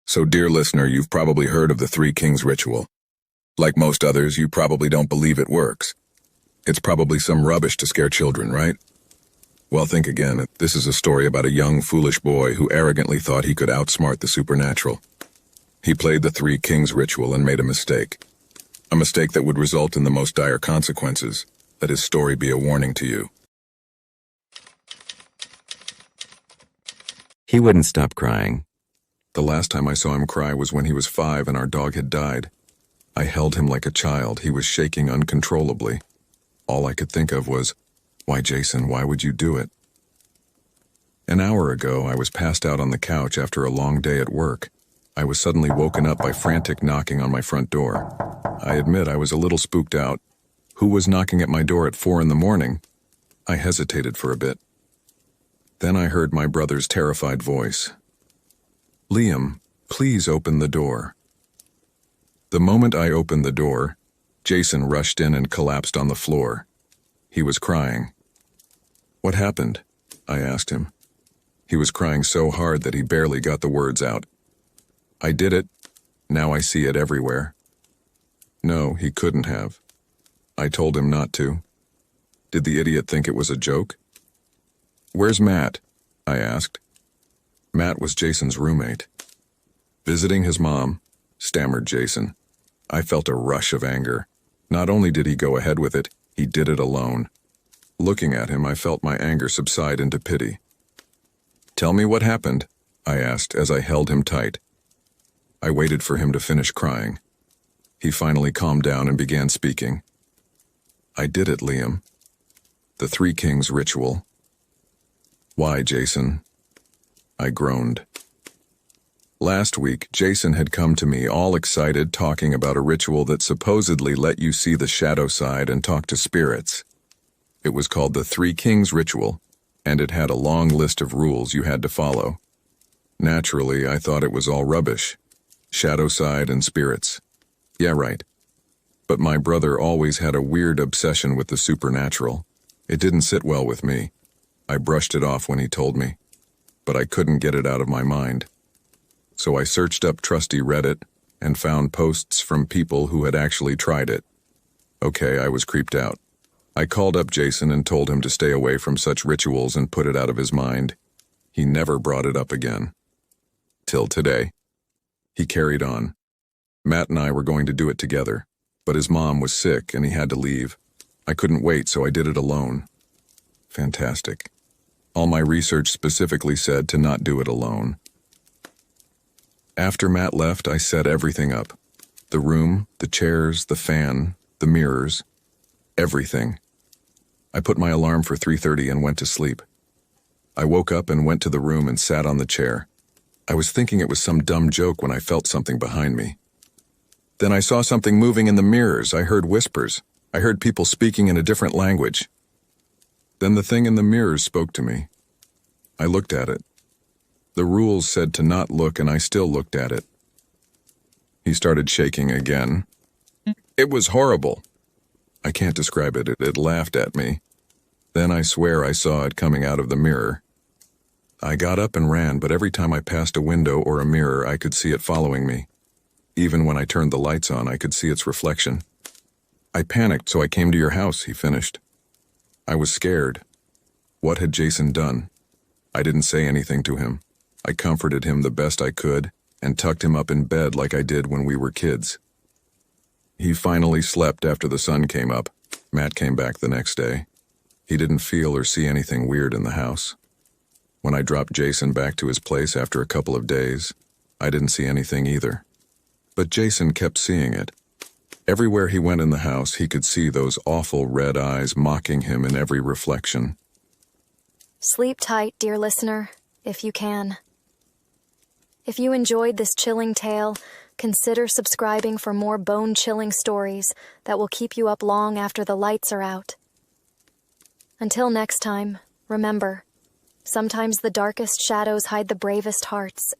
So, dear listener, you've probably heard of the Three Kings ritual. Like most others, you probably don't believe it works. It's probably some rubbish to scare children, right? Well, think again. This is a story about a young, foolish boy who arrogantly thought he could outsmart the supernatural. He played the Three Kings ritual and made a mistake. A mistake that would result in the most dire consequences. Let his story be a warning to you. He wouldn't stop crying. The last time I saw him cry was when he was 5 and our dog had died. I held him like a child. He was shaking uncontrollably. All I could think of was, "Why, Jason, why would you do it?" An hour ago, I was passed out on the couch after a long day at work. I was suddenly woken up by frantic knocking on my front door. I admit I was a little spooked out. Who was knocking at my door at 4 in the morning? I hesitated for a bit. Then I heard my brother's terrified voice. "Liam, please open the door." The moment I opened the door, Jason rushed in and collapsed on the floor. He was crying. "What happened?" I asked him. He was crying so hard that he barely got the words out. "I did it. Now I see it everywhere." No, he couldn't have. I told him not to. Did the idiot think it was a joke? "Where's Matt?" I asked. Matt was Jason's roommate. "Visiting his mom," stammered Jason. I felt a rush of anger. Not only did he go ahead with it, he did it alone. Looking at him, I felt my anger subside into pity. "Tell me what happened," I asked as I held him tight. I waited for him to finish crying. He finally calmed down and began speaking. "I did it, Liam. The Three Kings ritual." "Why, Jason?" I groaned. Last week, Jason had come to me all excited talking about a ritual that supposedly let you see the shadow side and talk to spirits. It was called the Three Kings ritual, and it had a long list of rules you had to follow. Naturally, I thought it was all rubbish. Shadow side and spirits. Yeah, right. But my brother always had a weird obsession with the supernatural. It didn't sit well with me. I brushed it off when he told me, but I couldn't get it out of my mind. So I searched up trusty Reddit and found posts from people who had actually tried it. Okay, I was creeped out. I called up Jason and told him to stay away from such rituals and put it out of his mind. He never brought it up again. Till today. He carried on. Matt and I were going to do it together, but his mom was sick and he had to leave. I couldn't wait, so I did it alone. Fantastic. All my research specifically said to not do it alone. After Matt left, I set everything up. The room, the chairs, the fan, the mirrors, everything. I put my alarm for 3:30 and went to sleep. I woke up and went to the room and sat on the chair. I was thinking it was some dumb joke when I felt something behind me. Then I saw something moving in the mirrors. I heard whispers. I heard people speaking in a different language. Then the thing in the mirrors spoke to me. I looked at it. The rules said to not look, and I still looked at it. He started shaking again. It was horrible. I can't describe it. It laughed at me. Then I swear I saw it coming out of the mirror. I got up and ran, but every time I passed a window or a mirror, I could see it following me. Even when I turned the lights on, I could see its reflection. I panicked, so I came to your house, he finished. I was scared. What had Jason done? I didn't say anything to him. I comforted him the best I could and tucked him up in bed like I did when we were kids. He finally slept after the sun came up. Matt came back the next day. He didn't feel or see anything weird in the house. When I dropped Jason back to his place after a couple of days, I didn't see anything either. But Jason kept seeing it. Everywhere he went in the house, he could see those awful red eyes mocking him in every reflection. Sleep tight, dear listener, if you can. If you enjoyed this chilling tale, consider subscribing for more bone-chilling stories that will keep you up long after the lights are out. Until next time, remember, sometimes the darkest shadows hide the bravest hearts.